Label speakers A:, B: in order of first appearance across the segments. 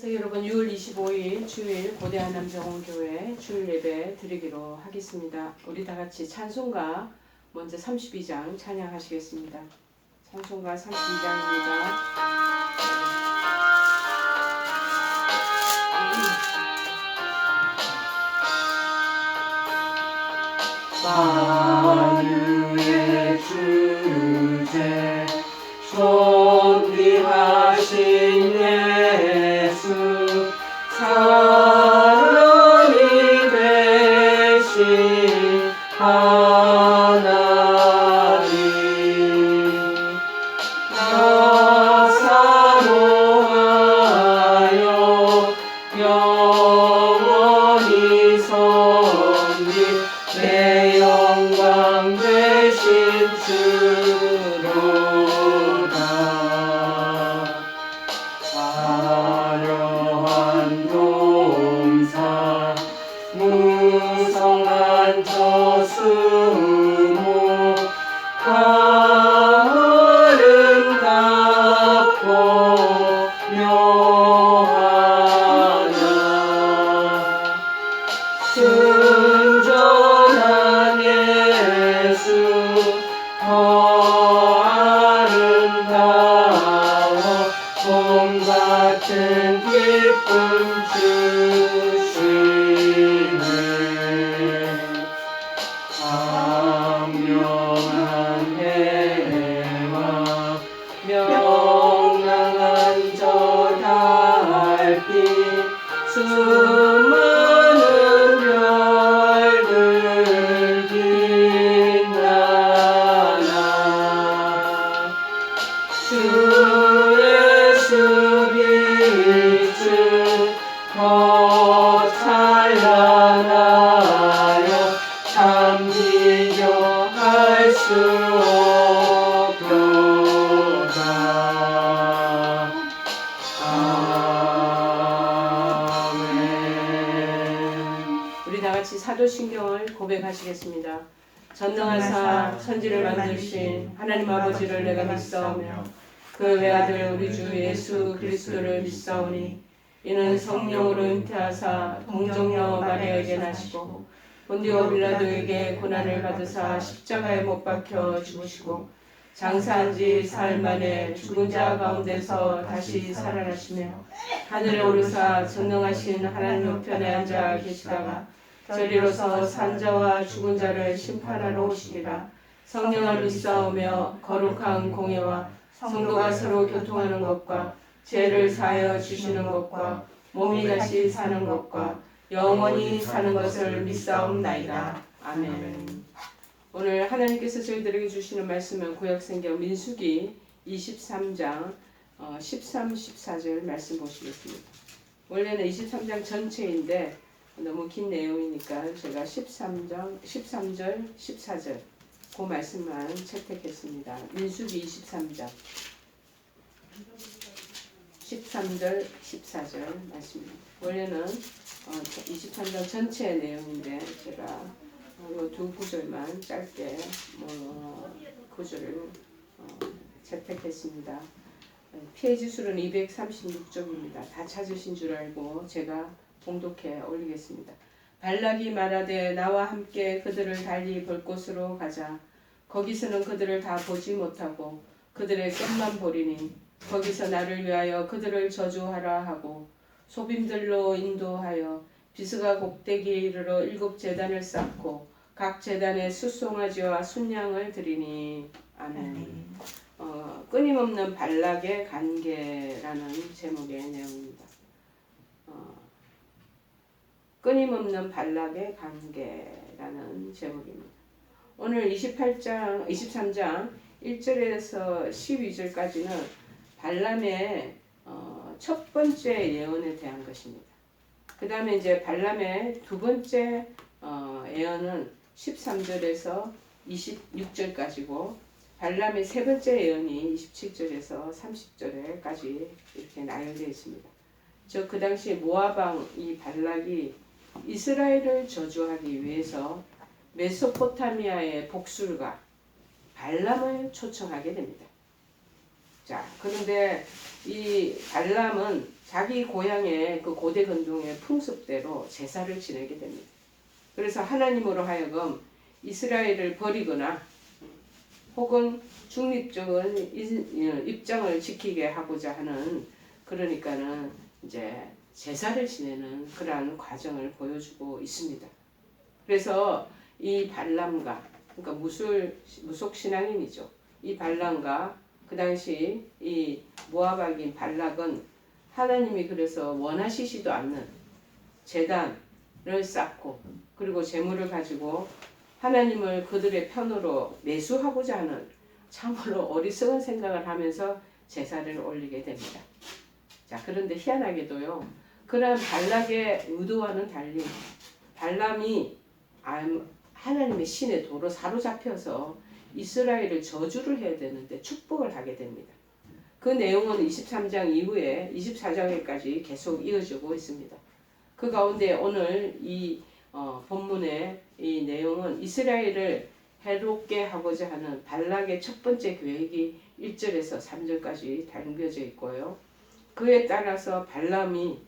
A: 그래서 여러분 6월 25일 주일 고대한 남정원교회 주일 예배 드리기로 하겠습니다. 우리 다 같이 찬송가 먼저 32장 찬양하시겠습니다. 찬송가 32장입니다.
B: 만유의 주제 존귀하신 예수 사람이 되신 하나님 나 사모하여 영원히 섬기 내 영광 되신 주로다. 화려한 동산 무성한 저수모 아름답고 묘하나 순전한 예수 더 아름다워 봄 같은 기쁨 주시네. 광명한 해와 명랑한 저 달빛 수많은 별들 빛나나 주 예수 빛은 더 찬란하여 참 비교할 수 없도다. 아멘.
A: 우리 다 같이 사도신경을 고백하시겠습니다. 전능하사 천지를 만드신 하나님 아버지를 내가 믿사오며 그 외아들 우리 주 예수 그리스도를 믿사오니 이는 성령으로 잉태하사 동정녀 마리아에게 나시고 본디오 빌라도에게 고난을 받으사 십자가에 못 박혀 죽으시고 장사한 지 사흘 만에 죽은 자 가운데서 다시 살아나시며 하늘에 오르사 전능하신 하나님 우편에 앉아 계시다가 저리로서 산자와 죽은 자를 심판하러 오시리라. 성령을 믿사오며 거룩한 공예와 성도가 서로 교통하는 것과 죄를 사하여 주시는 것과 몸이 다시 사는 것과 영원히 사는 것을 믿사옵나이다. 아멘. 오늘 하나님께서 저희들에게 주시는 말씀은 구약성경 민수기 23장 13, 14절 말씀 보시겠습니다. 원래는 23장 전체인데 너무 긴 내용이니까 제가 13절, 14절 그 말씀만 채택했습니다. 민수기 23장 13절, 14절 말씀입니다. 원래는 23장 전체의 내용인데 제가 이 두 구절만 짧게 구절을 채택했습니다. 페이지 수는 236쪽입니다. 다 찾으신 줄 알고 제가 봉독해 올리겠습니다. 발락이 말하되 나와 함께 그들을 달리 볼 곳으로 가자. 거기서는 그들을 다 보지 못하고 그들의 끝만 보리니 거기서 나를 위하여 그들을 저주하라 하고 소빔들로 인도하여 비스가 곡대기에 이르러 7 제단을 쌓고 각 제단에 숫송아지와 순양을 드리니 아멘. 끊임없는 발락의 관계라는 제목의 내용입니다. 끊임없는 발락의 관계라는 제목입니다. 오늘 23장 1절에서 12절까지는 발람의 첫 번째 예언에 대한 것입니다. 그 다음에 이제 발람의 두 번째 예언은 13절에서 26절까지고 발람의 세 번째 예언이 27절에서 30절에까지 이렇게 나열되어 있습니다. 그 당시 모아방 이 발락이 이스라엘을 저주하기 위해서 메소포타미아의 복술가 발람을 초청하게 됩니다. 자, 그런데 이 발람은 자기 고향의 그 고대 근동의 풍습대로 제사를 지내게 됩니다. 그래서 하나님으로 하여금 이스라엘을 버리거나 혹은 중립적인 입장을 지키게 하고자 하는, 그러니까는 이제 제사를 지내는 그러한 과정을 보여주고 있습니다. 그래서 이 발람과, 그러니까 무속 신앙인이죠. 이 발람과 그 당시 이 모압왕인 발락은 하나님이 그래서 원하시지도 않는 제단을 쌓고 그리고 재물을 가지고 하나님을 그들의 편으로 매수하고자 하는 참으로 어리석은 생각을 하면서 제사를 올리게 됩니다. 자, 그런데 희한하게도요, 그런 발락의 의도와는 달리 발람이 하나님의 신의 도로 사로잡혀서 이스라엘을 저주를 해야 되는데 축복을 하게 됩니다. 그 내용은 23장 이후에 24장에까지 계속 이어지고 있습니다. 그 가운데 오늘 이 본문의 이 내용은 이스라엘을 해롭게 하고자 하는 발락의 첫 번째 계획이 1절에서 3절까지 담겨져 있고요. 그에 따라서 발람이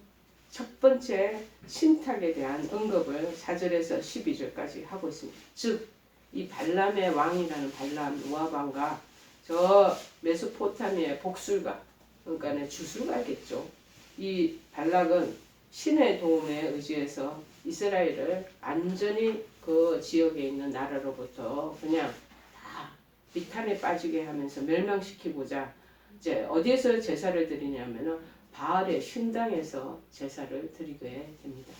A: 첫 번째 신탁에 대한 언급을 4절에서 12절까지 하고 있습니다. 즉, 이 발람의 왕이라는 발람 모압왕과 저 메소포타미아의 복술가, 그러니까 주술가겠죠. 이 발락은 신의 도움에 의지해서 이스라엘을 안전히 그 지역에 있는 나라로부터 그냥 다 비탄에 빠지게 하면서 멸망시키고자 이제 어디에서 제사를 드리냐면은 바알의 신당에서 제사를 드리게 됩니다.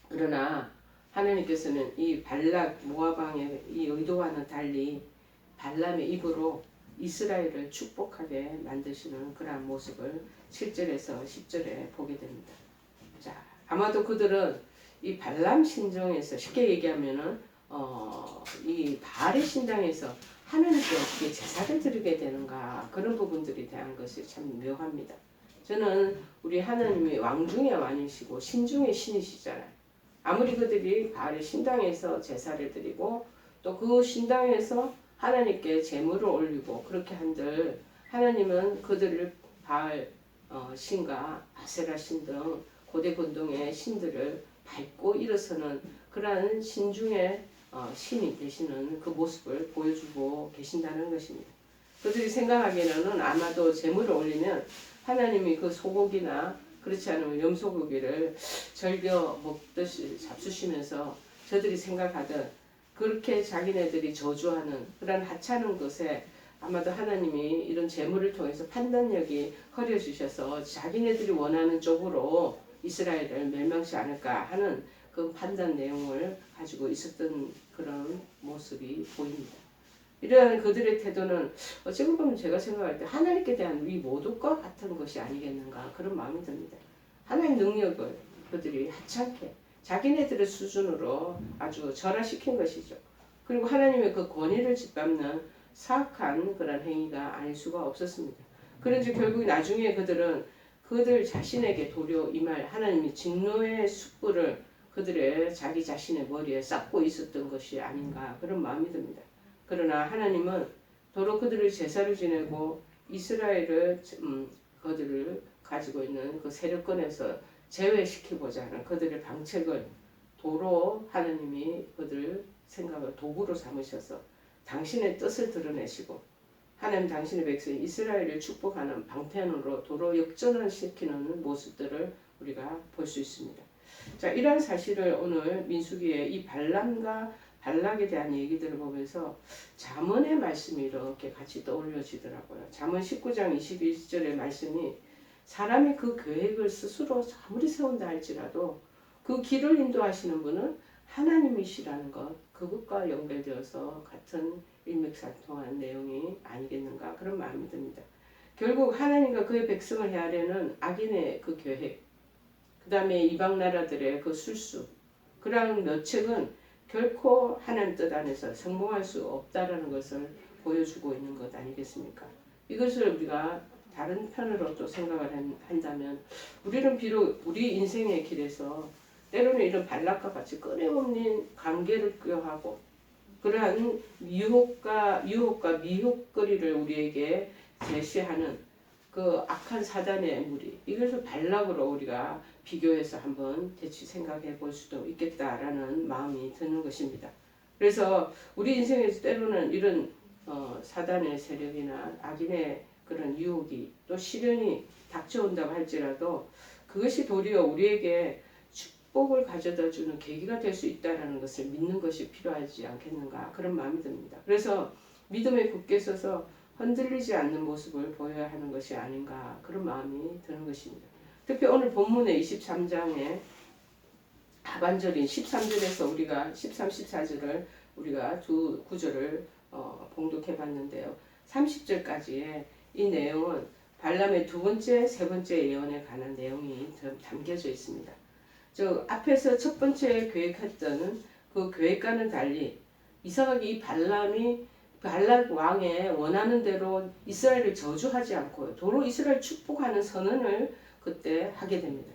A: 그러나 하나님께서는 이 발락 모압왕의 이 의도와는 달리 발람의 입으로 이스라엘을 축복하게 만드시는 그러한 모습을 7절에서 10절에 보게 됩니다. 자, 아마도 그들은 이 발람 신정에서 쉽게 얘기하면은 이 바알의 신당에서 하나님께 어떻게 제사를 드리게 되는가, 그런 부분들에 대한 것이 참 묘합니다. 저는 우리 하나님이 왕 중의 왕이시고 신 중의 신이시잖아요. 아무리 그들이 바알의 신당에서 제사를 드리고 또 그 신당에서 하나님께 제물을 올리고 그렇게 한들 하나님은 그들을 바알 신과 아세라 신 등 고대 근동의 신들을 밟고 일어서는 그러한 신 중에 신이 되시는 그 모습을 보여주고 계신다는 것입니다. 그들이 생각하기에는 아마도 제물을 올리면 하나님이 그 소고기나 그렇지 않으면 염소고기를 절겨 먹듯이 잡수시면서 저들이 생각하던 그렇게 자기네들이 저주하는 그런 하찮은 것에 아마도 하나님이 이런 제물을 통해서 판단력이 허려주셔서 자기네들이 원하는 쪽으로 이스라엘을 멸망시 않을까 하는 그 판단 내용을 가지고 있었던 그런 모습이 보입니다. 이러한 그들의 태도는 어찌 보면 제가 생각할 때 하나님께 대한 위 모독과 같은 것이 아니겠는가, 그런 마음이 듭니다. 하나님의 능력을 그들이 하찮게 자기네들의 수준으로 아주 절하시킨 것이죠. 그리고 하나님의 그 권위를 짓밟는 사악한 그런 행위가 아닐 수가 없었습니다. 그런지 결국 나중에 그들은 그들 자신에게 도려 임할 하나님이 진노의 숯불을 그들의 자기 자신의 머리에 쌓고 있었던 것이 아닌가, 그런 마음이 듭니다. 그러나 하나님은 도로 그들을 제사를 지내고 이스라엘을 그들을 가지고 있는 그 세력권에서 제외시키고자 하는 그들의 방책을 도로 하나님이 그들 생각을 도구로 삼으셔서 당신의 뜻을 드러내시고 하나님 당신의 백성 이스라엘을 축복하는 방편으로 도로 역전시키는 모습들을 우리가 볼 수 있습니다. 자, 이러한 사실을 오늘 민수기의 이 발람과 발락에 대한 얘기들을 보면서 잠언의 말씀이 이렇게 같이 떠올려지더라고요. 잠언 19장 21절의 말씀이 사람이 그 계획을 스스로 아무리 세운다 할지라도 그 길을 인도하시는 분은 하나님이시라는 것, 그것과 연결되어서 같은 일맥상통한 내용이 아니겠는가, 그런 마음이 듭니다. 결국 하나님과 그의 백성을 헤아려는 악인의 그 계획, 그 다음에 이방 나라들의 그 술수, 그러한 묘책은 결코 하나님 뜻 안에서 성공할 수 없다라는 것을 보여주고 있는 것 아니겠습니까? 이것을 우리가 다른 편으로 또 생각을 한다면 우리는 비록 우리 인생의 길에서 때로는 이런 발락과 같이 끊임없는 관계를 꾀하고 그러한 유혹과 미혹거리를 우리에게 제시하는 그 악한 사단의 무리 이것을 발락으로 우리가 비교해서 한번 대충 생각해 볼 수도 있겠다라는 마음이 드는 것입니다. 그래서 우리 인생에서 때로는 이런 사단의 세력이나 악인의 그런 유혹이 또 시련이 닥쳐온다고 할지라도 그것이 도리어 우리에게 축복을 가져다 주는 계기가 될 수 있다는 것을 믿는 것이 필요하지 않겠는가 그런 마음이 듭니다. 그래서 믿음에 굳게 서서 흔들리지 않는 모습을 보여야 하는 것이 아닌가 그런 마음이 드는 것입니다. 특히 오늘 본문의 23장의 하반절인 13절에서 우리가 13, 14절을 우리가 두 구절을 봉독해 봤는데요. 30절까지의 이 내용은 발람의 두 번째, 세 번째 예언에 관한 내용이 담겨져 있습니다. 저 앞에서 첫 번째 계획했던 그 계획과는 달리 이상하게 이 발람이 발락 왕의 원하는 대로 이스라엘을 저주하지 않고 도로 이스라엘 축복하는 선언을 그때 하게 됩니다.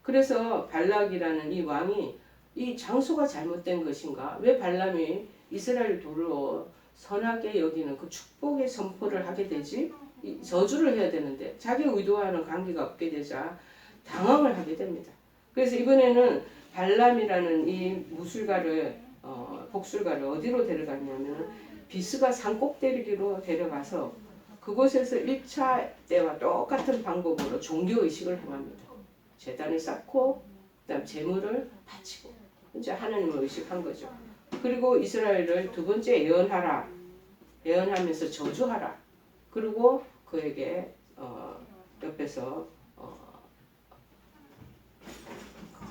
A: 그래서 발락이라는 이 왕이 이 장소가 잘못된 것인가? 왜 발람이 이스라엘 도로 선하게 여기는 그 축복의 선포를 하게 되지? 저주를 해야 되는데 자기 의도와는 관계가 없게 되자 당황을 하게 됩니다. 그래서 이번에는 발람이라는 이 무술가를 복술가를 어디로 데려갔냐면 비스가 산 꼭대기로 데려가서 그곳에서 1차 때와 똑같은 방법으로 종교의식을 행합니다. 제단을 쌓고 그다음 제물을 바치고 이제 하나님을 의식한 거죠. 그리고 이스라엘을 두 번째 예언하라. 예언하면서 저주하라. 그리고 그에게 옆에서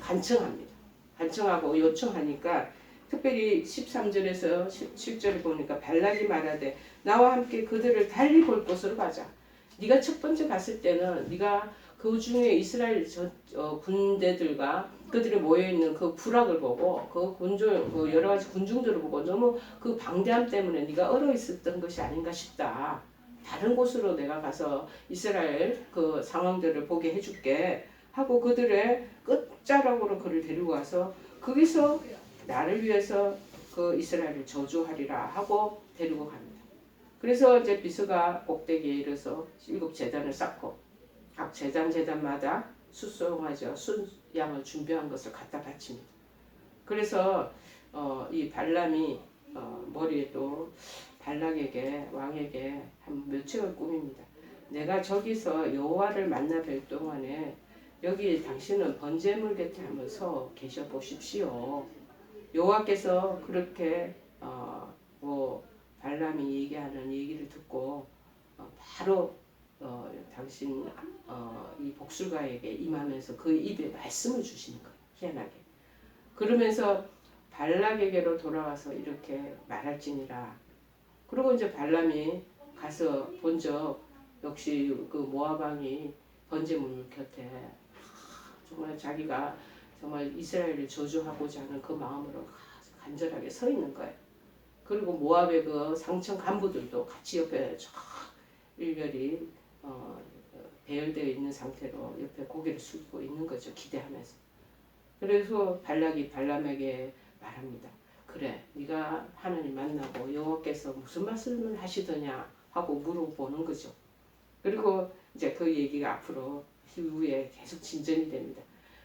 A: 간청합니다. 간청하고 요청하니까 특별히 13절에서 17절에 보니까 발락이 말하되 나와 함께 그들을 달리 볼 곳으로 가자. 네가 첫 번째 갔을 때는 네가 그 중에 이스라엘 군대들과 그들이 모여있는 그 부락을 보고 그 여러 가지 군중들을 보고 너무 그 방대함 때문에 네가 얼어 있었던 것이 아닌가 싶다. 다른 곳으로 내가 가서 이스라엘 그 상황들을 보게 해줄게 하고 그들의 끝자락으로 그를 데리고 가서 거기서 나를 위해서 그 이스라엘을 저주하리라 하고 데리고 갑니다. 그래서 이제 비스가 꼭대기에 이르러서 7 제단을 쌓고 각 제단마다 숫송아지와 순양을 준비한 것을 갖다 바칩니다. 그래서 이 발람이 머리에도 발락에게 왕에게 한 묘책을 꾸밉니다. 내가 저기서 여호와를 만나 뵐 동안에 여기 당신은 번제물 곁에 한번 서 계셔 보십시오. 여호와께서 그렇게 발람이 얘기하는 얘기를 듣고 바로 당신 이 복술가에게 임하면서 그 입에 말씀을 주시는 거예요. 희한하게. 그러면서 발락에게로 돌아와서 이렇게 말할지니라. 그리고 이제 발람이 가서 본 적 역시 그 모압 왕이 번제물 곁에 정말 자기가 정말 이스라엘을 저주하고자 하는 그 마음으로 간절하게 서 있는 거예요. 그리고 모압의 그 상층 간부들도 같이 옆에 쫙 일렬이 배열되어 있는 상태로 옆에 고개를 숙이고 있는 거죠. 기대하면서. 그래서 발락이 발람에게 말합니다. 그래, 네가 하나님 만나고 여호와께서 무슨 말씀을 하시더냐 하고 물어보는 거죠. 그리고 이제 그 얘기가 앞으로 이후에 계속 진전이 됩니다.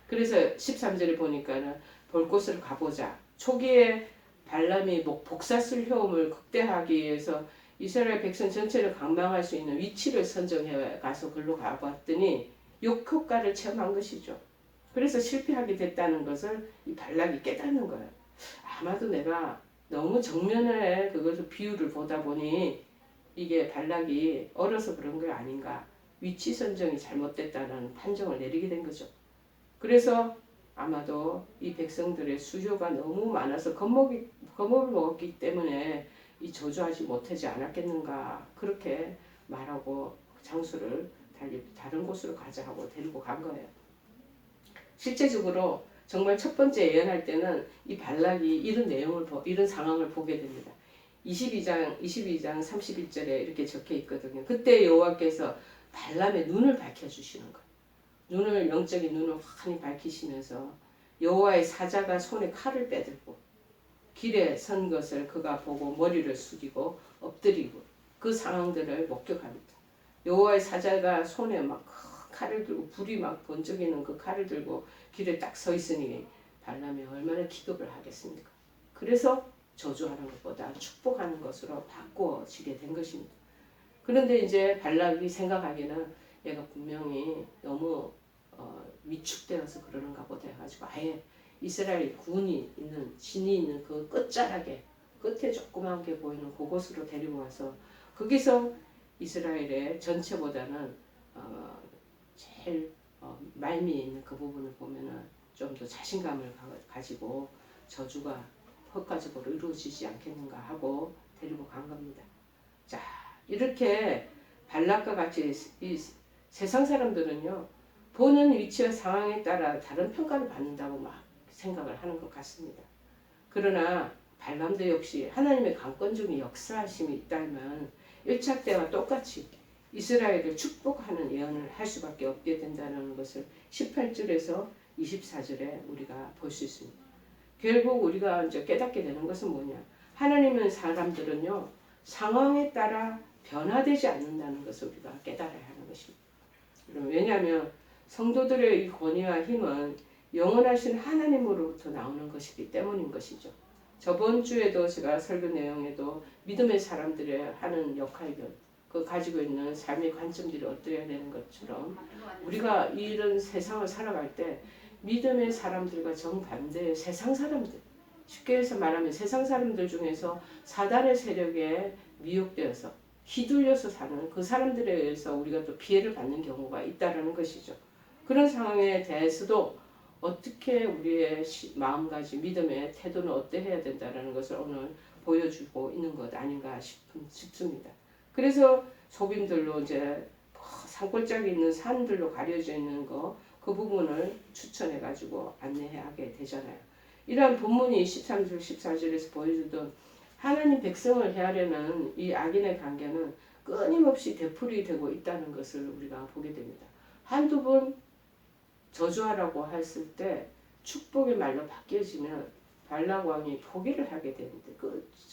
A: 그래서 13절에 보니까는 볼 곳을 가보자. 초기에 발람이 복사술 효험을 극대화하기 위해서 이스라엘 백성 전체를 강망할 수 있는 위치를 선정해 가서 글로 가봤더니 역효과를 체험한 것이죠. 그래서 실패하게 됐다는 것을 이 발락이 깨닫는 거예요. 아마도 내가 너무 정면에 그것을 비유를 보다 보니 이게 발락이 얼어서 그런 게 아닌가. 위치 선정이 잘못됐다는 판정을 내리게 된 거죠. 그래서 아마도 이 백성들의 수요가 너무 많아서 겁먹을 먹었기 때문에 이 저주하지 못하지 않았겠는가 그렇게 말하고 장소를 다른 곳으로 가자 하고 데리고 간 거예요. 실제적으로 정말 첫 번째 예언할 때는 이 발락이 이런 상황을 보게 됩니다. 22장 31절에 이렇게 적혀 있거든요. 그때 여호와께서 발람의 눈을 밝혀주시는 거예요. 영적인 눈을 환히 밝히시면서 여호와의 사자가 손에 칼을 빼들고 길에 선 것을 그가 보고 머리를 숙이고 엎드리고 그 상황들을 목격합니다. 여호와의 사자가 손에 막 칼을 들고 불이 막 번쩍이는 그 칼을 들고 길에 딱 서 있으니 발람이 얼마나 기겁을 하겠습니까? 그래서 저주하는 것보다 축복하는 것으로 바꿔지게 된 것입니다. 그런데 이제 발락이 생각하기에는 얘가 분명히 너무 위축되어서 그러는가 보다 해가지고 아예 이스라엘 군이 있는 진이 있는 그 끝자락에 끝에 조그만 게 보이는 그곳으로 데리고 와서 거기서 이스라엘의 전체보다는 제일 말미에 있는 그 부분을 보면은 좀 더 자신감을 가지고 저주가 효과적으로 이루어지지 않겠는가 하고 데리고 간 겁니다. 자, 이렇게 발락과 같이 이 세상 사람들은요, 보는 위치와 상황에 따라 다른 평가를 받는다고 막 생각을 하는 것 같습니다. 그러나 발람도 역시 하나님의 강권적인 역사하심이 있다면 1차 때와 똑같이 이스라엘을 축복하는 예언을 할 수밖에 없게 된다는 것을 18절에서 24절에 우리가 볼 수 있습니다. 결국 우리가 이제 깨닫게 되는 것은 뭐냐? 하나님의 사람들은요, 상황에 따라 변화되지 않는다는 것을 우리가 깨달아야 하는 것입니다. 왜냐하면 성도들의 이 권위와 힘은 영원하신 하나님으로부터 나오는 것이기 때문인 것이죠. 저번 주에도 제가 설교 내용에도 믿음의 사람들의 하는 역할들, 그 가지고 있는 삶의 관점들이 어떠해야 되는 것처럼 우리가 이런 세상을 살아갈 때 믿음의 사람들과 정반대의 세상 사람들, 쉽게 해서 말하면 세상 사람들 중에서 사단의 세력에 미혹되어서 휘둘려서 사는 그 사람들에 의해서 우리가 또 피해를 받는 경우가 있다는 것이죠. 그런 상황에 대해서도 어떻게 우리의 마음가짐, 믿음의 태도는 어떠해야 된다는 것을 오늘 보여주고 있는 것 아닌가 싶습니다. 그래서 소빔들로 이제 산골짜기 있는 산들로 가려져 있는 그 부분을 추천해 가지고 안내하게 되잖아요. 이러한 본문이 13절 14절에서 보여주던 하나님 백성을 헤아려는 이 악인의 관계는 끊임없이 되풀이되고 있다는 것을 우리가 보게 됩니다. 한두 번 저주하라고 했을 때 축복의 말로 바뀌어지면 발락 왕이 포기를 하게 되는데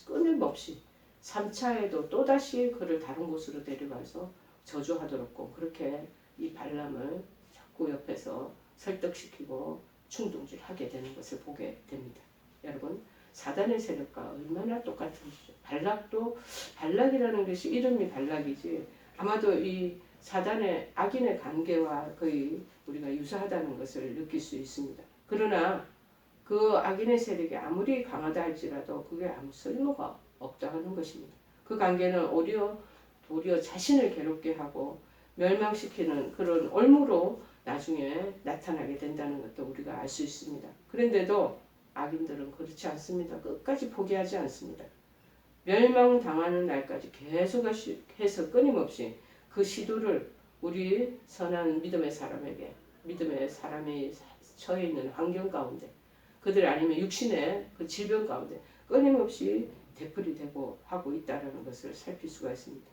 A: 끊임없이 3차에도 또다시 그를 다른 곳으로 데려가서 저주하도록 그렇게 이 발람을 자꾸 옆에서 설득시키고 충동질하게 되는 것을 보게 됩니다. 여러분, 사단의 세력과 얼마나 똑같은지죠. 발락이라는 것이 이름이 발락이지 아마도 이 사단의 악인의 관계와 거의 우리가 유사하다는 것을 느낄 수 있습니다. 그러나 그 악인의 세력이 아무리 강하다 할지라도 그게 아무 쓸모가 없다는 것입니다. 그 관계는 도리어 자신을 괴롭게 하고 멸망시키는 그런 올무로 나중에 나타나게 된다는 것도 우리가 알 수 있습니다. 그런데도 악인들은 그렇지 않습니다. 끝까지 포기하지 않습니다. 멸망당하는 날까지 계속해서 끊임없이 그 시도를 우리 선한 믿음의 사람이 처해 있는 환경 가운데 그들 아니면 육신의 그 질병 가운데 끊임없이 되풀이되고 하고 있다는 것을 살필 수가 있습니다.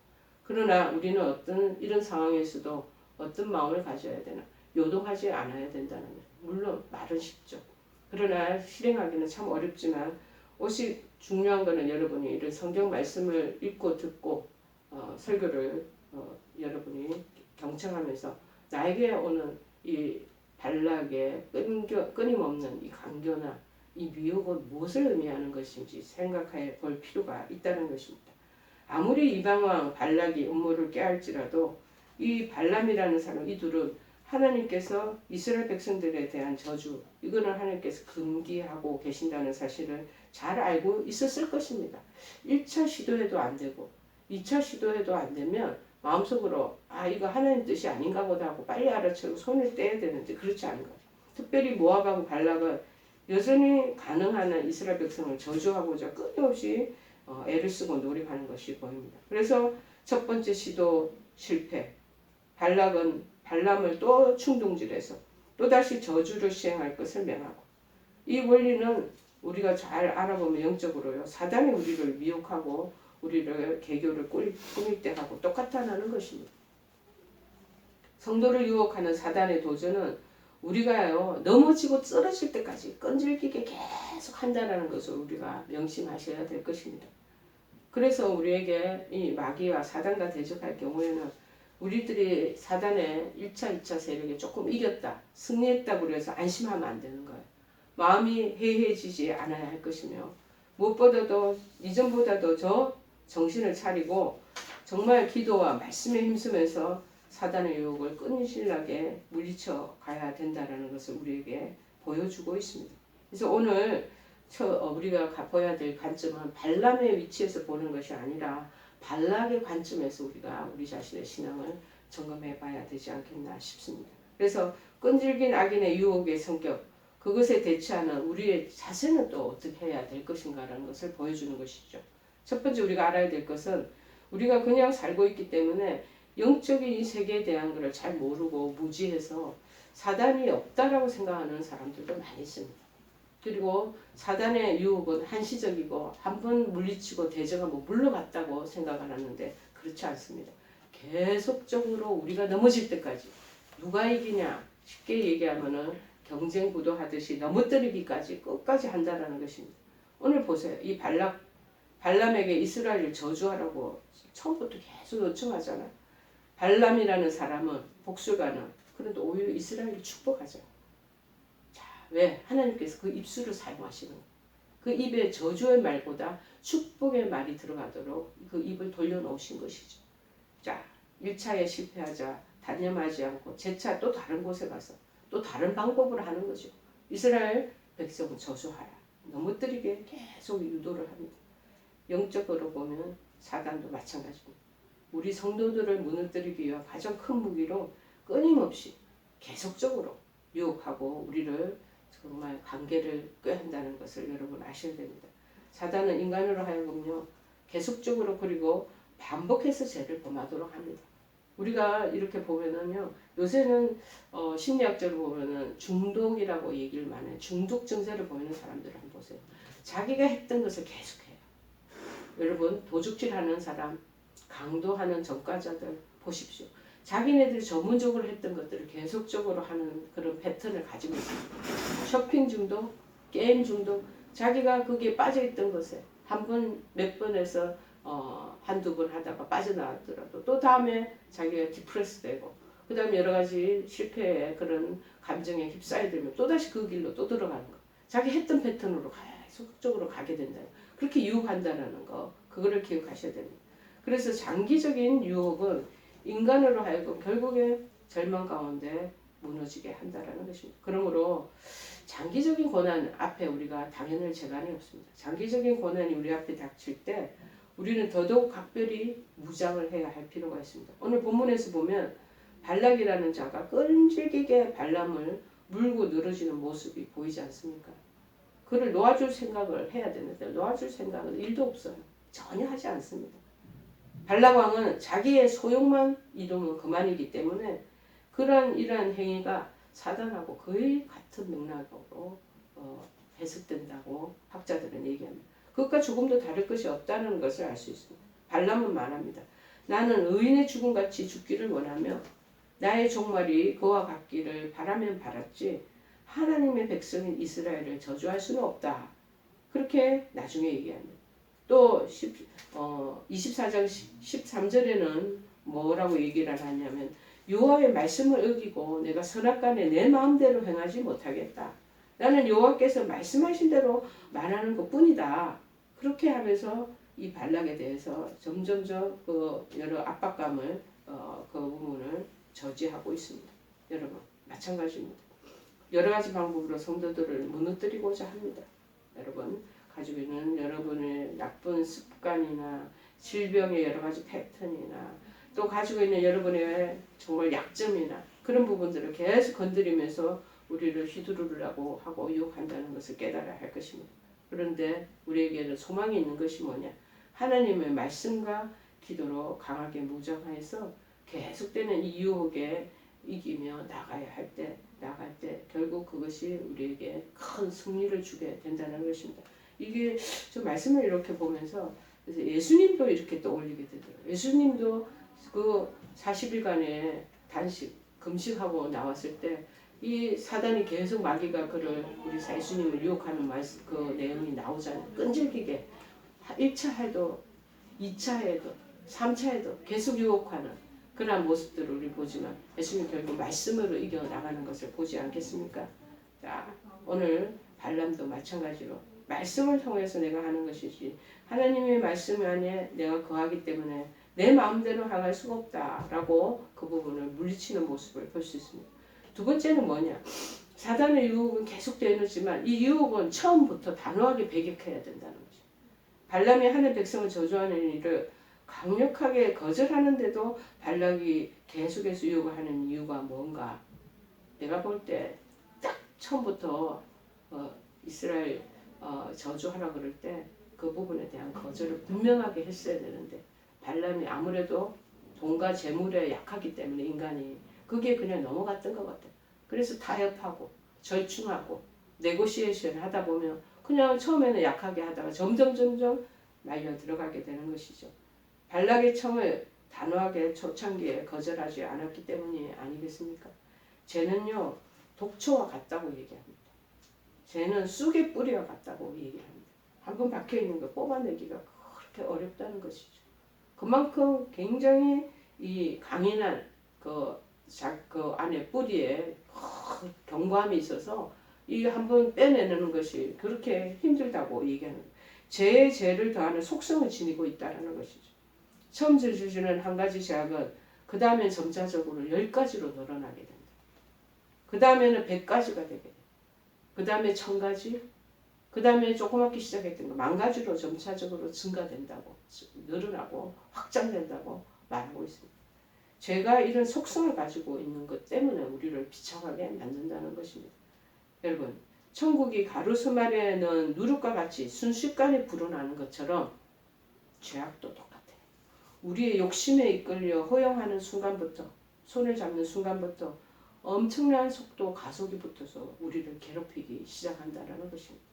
A: 그러나 우리는 이런 상황에서도 어떤 마음을 가져야 되나? 요동하지 않아야 된다는 것. 물론 말은 쉽죠. 그러나 실행하기는 참 어렵지만 옷이 중요한 것은 여러분이 이런 성경 말씀을 읽고 듣고 설교를 여러분이 경청하면서 나에게 오는 이 발락의 끊임없는 이 강교나 이 미혹은 무엇을 의미하는 것인지 생각해 볼 필요가 있다는 것입니다. 아무리 이방왕 발락이 음모를 깨할지라도 이 발람이라는 사람, 이 둘은 하나님께서 이스라엘 백성들에 대한 저주, 이거는 하나님께서 금기하고 계신다는 사실을 잘 알고 있었을 것입니다. 1차 시도해도 안 되고 2차 시도해도 안 되면 마음속으로 이거 하나님 뜻이 아닌가 보다 하고 빨리 알아채고 손을 떼야 되는데 그렇지 않은 거예요. 특별히 모압하고 발락은 여전히 가능한 한 이스라엘 백성을 저주하고자 끊임없이 애를 쓰고 노력하는 것이 보입니다. 그래서 첫 번째 시도 실패, 발람을 또 충동질해서 또다시 저주를 시행할 것을 명하고, 이 원리는 우리가 잘 알아보면 영적으로요, 사단이 우리를 미혹하고 우리를 개교를 꾸밀 때 하고 똑같다는 것입니다. 성도를 유혹하는 사단의 도전은 우리가요 넘어지고 쓰러질 때까지 끈질기게 계속 한다는 것을 우리가 명심하셔야 될 것입니다. 그래서 우리에게 이 마귀와 사단과 대적할 경우에는 우리들이 사단의 1차, 2차 세력에 조금 이겼다, 승리했다고 그래서 안심하면 안 되는 거예요. 마음이 해이해지지 않아야 할 것이며 무엇보다도 이전보다도 저 정신을 차리고 정말 기도와 말씀에 힘쓰면서 사단의 유혹을 끈질나게 물리쳐 가야 된다는 것을 우리에게 보여주고 있습니다. 그래서 오늘 우리가 보아야 될 관점은 발람의 위치에서 보는 것이 아니라 발락의 관점에서 우리가 우리 자신의 신앙을 점검해 봐야 되지 않겠나 싶습니다. 그래서 끈질긴 악인의 유혹의 성격, 그것에 대처하는 우리의 자세는 또 어떻게 해야 될 것인가라는 것을 보여주는 것이죠. 첫 번째 우리가 알아야 될 것은 우리가 그냥 살고 있기 때문에 영적인 이 세계에 대한 것을 잘 모르고 무지해서 사단이 없다라고 생각하는 사람들도 많이 있습니다. 그리고 사단의 유혹은 한시적이고 한번 물리치고 대적하고 물러갔다고 생각을 하는데 그렇지 않습니다. 계속적으로 우리가 넘어질 때까지 누가 이기냐 쉽게 얘기하면은 경쟁 구도하듯이 넘어뜨리기까지 끝까지 한다는 것입니다. 오늘 보세요. 이 발람에게 이스라엘을 저주하라고 처음부터 계속 요청하잖아요. 발람이라는 사람은 복술가는 그런데 오히려 이스라엘을 축복하죠. 자, 왜? 하나님께서 그 입술을 사용하시는 거예요. 그 입에 저주의 말보다 축복의 말이 들어가도록 그 입을 돌려놓으신 것이죠. 자, 1차에 실패하자 단념하지 않고 재차 또 다른 곳에 가서 또 다른 방법으로 하는 거죠. 이스라엘 백성은 저주하라. 넘어뜨리게 계속 유도를 합니다. 영적으로 보면 사단도 마찬가지입니다. 우리 성도들을 무너뜨리기 위한 가장 큰 무기로 끊임없이 계속적으로 유혹하고 우리를 정말 관계를 꾀한다는 것을 여러분 아셔야 됩니다. 사단은 인간으로 하여금요 계속적으로 그리고 반복해서 죄를 범하도록 합니다. 우리가 이렇게 보면은요 요새는 심리학적으로 보면은 중독이라고 얘기를 많이 해요. 중독 증세를 보이는 사람들을 한번 보세요. 자기가 했던 것을 계속해요. 여러분 도둑질하는 사람, 강도하는 전과자들 보십시오. 자기네들이 전문적으로 했던 것들을 계속적으로 하는 그런 패턴을 가지고 있습니다. 쇼핑 중독, 게임 중독, 자기가 거기에 빠져있던 것에 한 번, 몇 번에서 한두 번 하다가 빠져나왔더라도 또 다음에 자기가 디프레스 되고 그 다음에 여러 가지 실패의 그런 감정에 휩싸여 들면 또다시 그 길로 또 들어가는 거. 자기 했던 패턴으로 계속적으로 가게 된다. 그렇게 유혹한다는 거, 그거를 기억하셔야 됩니다. 그래서 장기적인 유혹은 인간으로 하여금 결국에 절망 가운데 무너지게 한다는 것입니다. 그러므로 장기적인 고난 앞에 우리가 당연할 재간이 없습니다. 장기적인 고난이 우리 앞에 닥칠 때 우리는 더더욱 각별히 무장을 해야 할 필요가 있습니다. 오늘 본문에서 보면 발락이라는 자가 끈질기게 발람을 물고 늘어지는 모습이 보이지 않습니까? 그를 놓아줄 생각을 해야 되는데 놓아줄 생각은 1도 없어요. 전혀 하지 않습니다. 발락 왕은 자기의 소욕만 이루면 그만이기 때문에 이러한 행위가 사단하고 거의 같은 맥락으로 해석된다고 학자들은 얘기합니다. 그것과 조금도 다를 것이 없다는 것을 알 수 있습니다. 발람은 말합니다. 나는 의인의 죽음같이 죽기를 원하며 나의 종말이 그와 같기를 바라면 바랐지 하나님의 백성인 이스라엘을 저주할 수는 없다. 그렇게 나중에 얘기합니다. 또 24장 13절에는 뭐라고 얘기를 하냐면 여호와의 말씀을 어기고 내가 선악간에 내 마음대로 행하지 못하겠다. 나는 여호와께서 말씀하신 대로 말하는 것뿐이다. 그렇게 하면서 이 발락에 대해서 점점점 그 여러 압박감을 그 부분을 저지하고 있습니다. 여러분 마찬가지입니다. 여러 가지 방법으로 성도들을 무너뜨리고자 합니다. 여러분 가지고 있는 여러분의 나쁜 습관이나 질병의 여러 가지 패턴이나 또 가지고 있는 여러분의 정말 약점이나 그런 부분들을 계속 건드리면서 우리를 휘두르려고 하고 유혹한다는 것을 깨달아야 할 것입니다. 그런데 우리에게는 소망이 있는 것이 뭐냐? 하나님의 말씀과 기도로 강하게 무장해서 계속되는 이 유혹에 이기며 나갈 때 결국 그것이 우리에게 큰 승리를 주게 된다는 것입니다. 이게 저 말씀을 이렇게 보면서 그래서 예수님도 이렇게 떠올리게 되더라고요. 예수님도 그 40일간의 단식, 금식하고 나왔을 때 이 사단이 계속 마귀가 그를 우리 예수님을 유혹하는 그 내용이 나오잖아요. 끈질기게 1차 해도 2차 해도 3차 해도 계속 유혹하는 그러한 모습들을 우리 보지만 예수님 결국 말씀으로 이겨나가는 것을 보지 않겠습니까? 자, 오늘 발람도 마찬가지로 말씀을 통해서 내가 하는 것이지 하나님의 말씀 안에 내가 거하기 때문에 내 마음대로 행할 수가 없다라고 그 부분을 물리치는 모습을 볼 수 있습니다. 두 번째는 뭐냐? 사단의 유혹은 계속되지만 이 유혹은 처음부터 단호하게 배격해야 된다는 거죠. 발람이 하늘 백성을 저주하는 일을 강력하게 거절하는데도 발락이 계속해서 유혹을 하는 이유가 뭔가? 내가 볼 때 딱 처음부터 이스라엘 저주하라 그럴 때 그 부분에 대한 거절을 분명하게 했어야 되는데 발람이 아무래도 돈과 재물에 약하기 때문에 인간이 그게 그냥 넘어갔던 것 같아요. 그래서 타협하고 절충하고 네고시에이션 하다 보면 그냥 처음에는 약하게 하다가 점점 말려 들어가게 되는 것이죠. 발락의 청을 단호하게 초창기에 거절하지 않았기 때문이 아니겠습니까? 죄는요 독초와 같다고 얘기합니다. 죄는 쑥의 뿌리와 같다고 얘기합니다. 한번 박혀있는 거 뽑아내기가 그렇게 어렵다는 것이죠. 그만큼 굉장히 이 강인한 그 안에 뿌리에 견고함이 있어서 이 한번 빼내는 것이 그렇게 힘들다고 얘기하는 거예요. 죄를 더하는 속성을 지니고 있다는 것이죠. 처음 주시는 한 가지 죄악은 그 다음에 점차적으로 10가지로 늘어나게 된다. 그 다음에는 100가지가 되게 된다. 그 다음에 1000가지, 그 다음에 조그맣게 시작했던 거 10,000가지로 점차적으로 증가된다고, 늘어나고 확장된다고 말하고 있습니다. 죄가 이런 속성을 가지고 있는 것 때문에 우리를 비참하게 만든다는 것입니다. 여러분, 천국이 가로수말에 넣은 누룩과 같이 순식간에 불어나는 것처럼 죄악도 똑같아요. 우리의 욕심에 이끌려 허용하는 순간부터, 손을 잡는 순간부터 엄청난 속도 가속이 붙어서 우리를 괴롭히기 시작한다는 것입니다.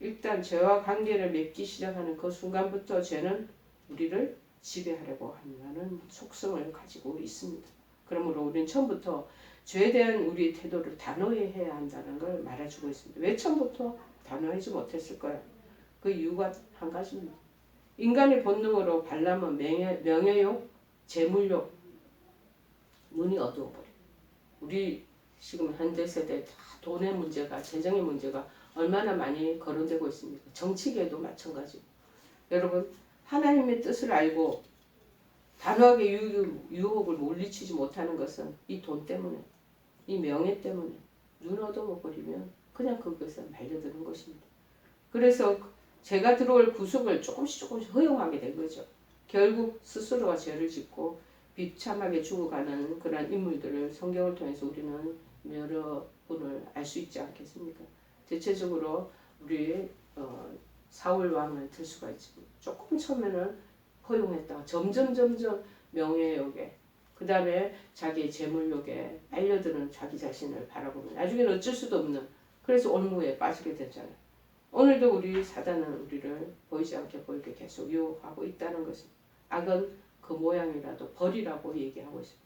A: 일단 죄와 관계를 맺기 시작하는 그 순간부터 죄는 우리를 지배하려고 하는 속성을 가지고 있습니다. 그러므로 우리는 처음부터 죄에 대한 우리 태도를 단호히 해야 한다는 걸 말해주고 있습니다. 왜 처음부터 단호하지 못했을까요? 그 이유가 한 가지입니다. 인간의 본능으로 발람은 명예욕, 재물욕, 눈이 어두워버려. 우리 지금 현대 세대 다 돈의 문제가, 재정의 문제가 얼마나 많이 거론되고 있습니까? 정치계도 마찬가지고. 여러분, 하나님의 뜻을 알고 단호하게 유혹을 물리치지 못하는 것은 이 돈 때문에, 이 명예 때문에 눈 어두워버리면 그냥 그것에 말려드는 것입니다. 그래서 죄가 들어올 구속을 조금씩 허용하게 된 거죠. 결국 스스로가 죄를 짓고 비참하게 죽어가는 그런 인물들을 성경을 통해서 우리는 여러 분을 알 수 있지 않겠습니까? 대체적으로 우리 사울 왕을 들 수가 있지만 조금 처음에는 허용했다가 점점 명예욕에 그 다음에 자기의 재물욕에 빨려드는 자기 자신을 바라보면 나중에는 어쩔 수도 없는 그래서 올무에 빠지게 되잖아요. 오늘도 우리 사단은 우리를 보이지 않게 보이게 계속 유혹하고 있다는 것입니다. 악은 그 모양이라도 버리라고 얘기하고 있습니다.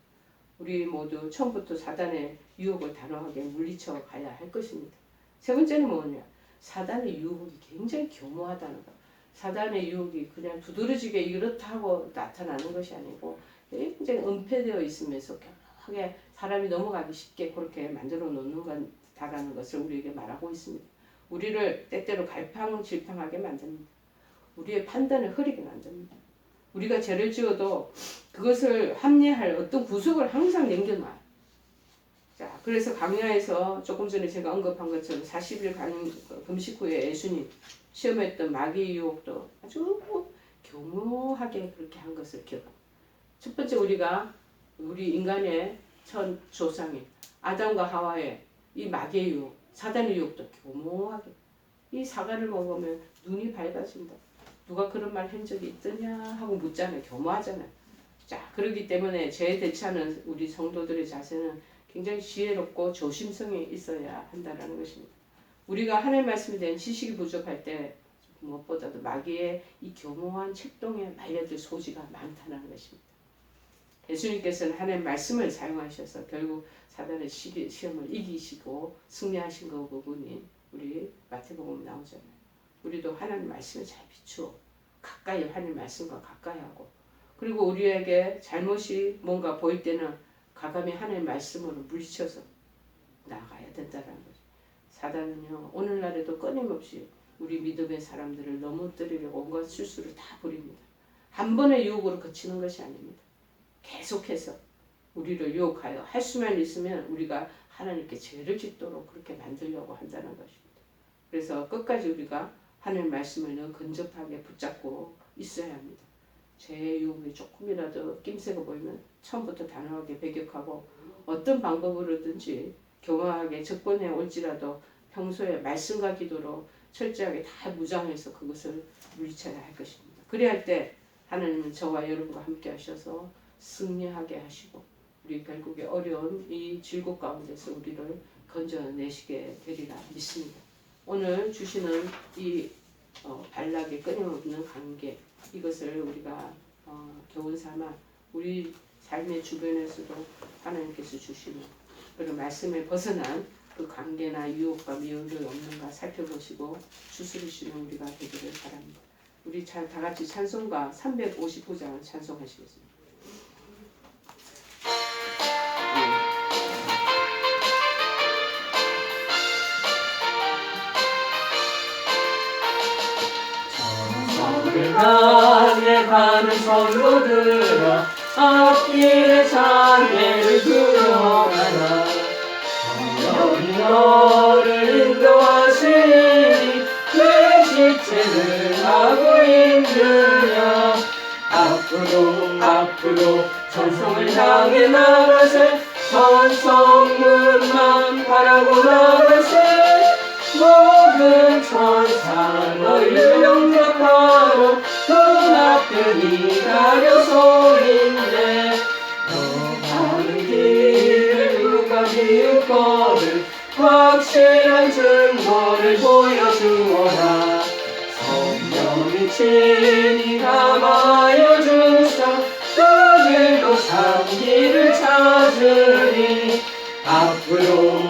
A: 우리 모두 처음부터 사단의 유혹을 단호하게 물리쳐 가야 할 것입니다. 세 번째는 뭐냐? 사단의 유혹이 굉장히 교묘하다는 것. 사단의 유혹이 그냥 두드러지게 이렇다고 나타나는 것이 아니고 굉장히 은폐되어 있으면서 강하게 사람이 넘어가기 쉽게 그렇게 만들어 놓는 거다라는 것을 우리에게 말하고 있습니다. 우리를 때때로 갈팡질팡하게 만듭니다. 우리의 판단을 흐리게 만듭니다. 우리가 죄를 지어도 그것을 합리할 어떤 구석을 항상 남겨놔요. 자, 그래서 강야에서 조금 전에 제가 언급한 것처럼 40일 금식 후에 예수님 시험했던 마귀의 유혹도 아주 교묘하게 그렇게 한 것을 기억합니다. 첫 번째 우리 인간의 첫 조상인 아담과 하와의 이 마귀의 유혹, 사단의 유혹도 교묘하게 이 사과를 먹으면 눈이 밝아진다. 누가 그런 말 한 적이 있더냐 하고 묻잖아요. 교묘하잖아요. 자, 그렇기 때문에 죄에 대처하는 우리 성도들의 자세는 굉장히 지혜롭고 조심성이 있어야 한다는 것입니다. 우리가 하나님의 말씀에 대한 지식이 부족할 때 무엇보다도 마귀의 이 교묘한 책동에 말려들 소지가 많다는 것입니다. 예수님께서는 하나님의 말씀을 사용하셔서 결국 사단의 시험을 이기시고 승리하신 그 부분이 우리 마태복음에 나오잖아요. 우리도 하나님 말씀을 잘 비추어 가까이 하나님 말씀과 가까이 하고 그리고 우리에게 잘못이 뭔가 보일 때는 과감히 하나님의 말씀으로 물리쳐서 나가야 된다는 거죠. 사단은요 오늘날에도 끊임없이 우리 믿음의 사람들을 넘어뜨리려고 온갖 실수를 다 부립니다. 한 번의 유혹으로 그치는 것이 아닙니다. 계속해서 우리를 유혹하여 할 수만 있으면 우리가 하나님께 죄를 짓도록 그렇게 만들려고 한다는 것입니다. 그래서 끝까지 우리가 하나님의 말씀을 늘 근접하게 붙잡고 있어야 합니다. 죄의 유혹이 조금이라도 낌새가 보이면 처음부터 단호하게 배격하고 어떤 방법으로든지 교묘하게 접근해 올지라도 평소에 말씀과 기도로 철저하게 다 무장해서 그것을 물리쳐야 할 것입니다. 그래야 할 때 하나님은 저와 여러분과 함께 하셔서 승리하게 하시고 우리 결국에 어려운 이 질곡 가운데서 우리를 건져내시게 되리라 믿습니다. 오늘 주시는 이 발락의 끊임없는 관계 이것을 우리가 교훈 삼아 우리 삶의 주변에서도 하나님께서 주시는 그런 말씀에 벗어난 그 관계나 유혹과 미움이 없는가 살펴보시고 추스리시는 우리가 되기를 바랍니다. 우리 다 같이 찬송가 359장 찬송하시겠습니다.
B: 성을 향해 가는 성도들아 앞길에 장애를 두려워하라. 성령이 너를 인도하시니 내 지체를 하고 있느냐. 앞으로 천성을 향해 나가세. 천성문만 바라고 나가세. 모든 천사 너희를 영접하러 눈앞에 기다려서 있네. 너 가는 길을 누가 비웃거든 확실한 증거를 보여주어라. 성령이 친히 감하여 주사 그들도 참 길을 찾으리.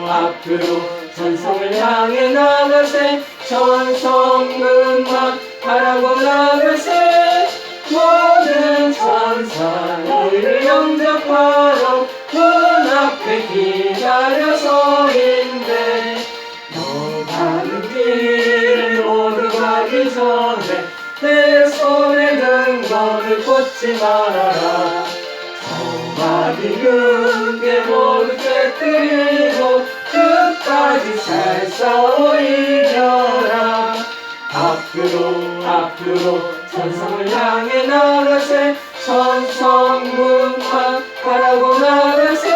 B: 앞으로 천성을 향해 나가세. 천성문만 바라고 나가세. 모든 천사 너희를 영접하러 문 앞에 기다려서 있네. 너 가는 길을 모두 가기 전에 내 손에 든 것을 꽂지 말아라. 저마디 금괴 모두 깨뜨리고 끝까지 잘 싸워 이겨라. 앞으로 천성을 향해 나가세. 천성문만 바라고 나가세.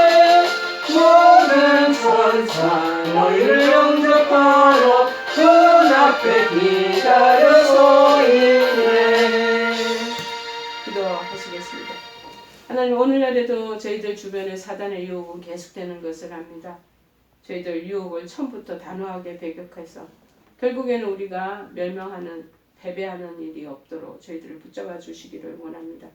B: 모든 천사 너희를 영접하러 문 앞에 기다려서 있네.
A: 기도하시겠습니다. 하나님 오늘날에도 저희들 주변에 사단의 유혹은 계속되는 것을 압니다. 저희들 유혹을 처음부터 단호하게 배격해서 결국에는 우리가 멸망하는 패배하는 일이 없도록 저희들을 붙잡아 주시기를 원합니다.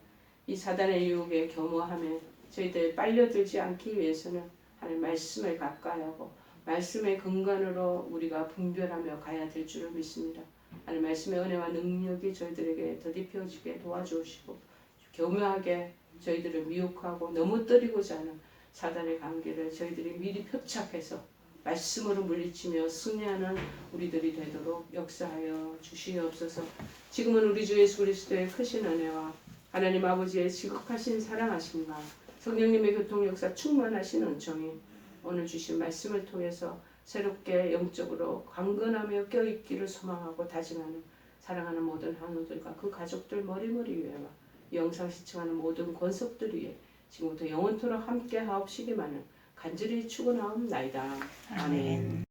A: 이 사단의 유혹에 겸허함에 저희들 빨려들지 않기 위해서는 하나님 말씀을 가까이 하고 말씀의 근간으로 우리가 분별하며 가야 될 줄을 믿습니다. 하나님 말씀의 은혜와 능력이 저희들에게 더딥혀지게 도와주시고 교묘하게 저희들을 미혹하고 넘어뜨리고자 하는 사단의 관계를 저희들이 미리 표착해서 말씀으로 물리치며 승리하는 우리들이 되도록 역사하여 주시옵소서. 지금은 우리 주 예수 그리스도의 크신 은혜와 하나님 아버지의 지극하신 사랑하심과 성령님의 교통 역사 충만하신 은총이 오늘 주신 말씀을 통해서 새롭게 영적으로 강건하며 껴있기를 소망하고 다짐하는 사랑하는 모든 한우들과 그 가족들 머리머리 위에와 영상 시청하는 모든 권속들 위에 지금부터 영원토록 함께 하옵시기만을 간절히 축원하옵나이다. 아멘.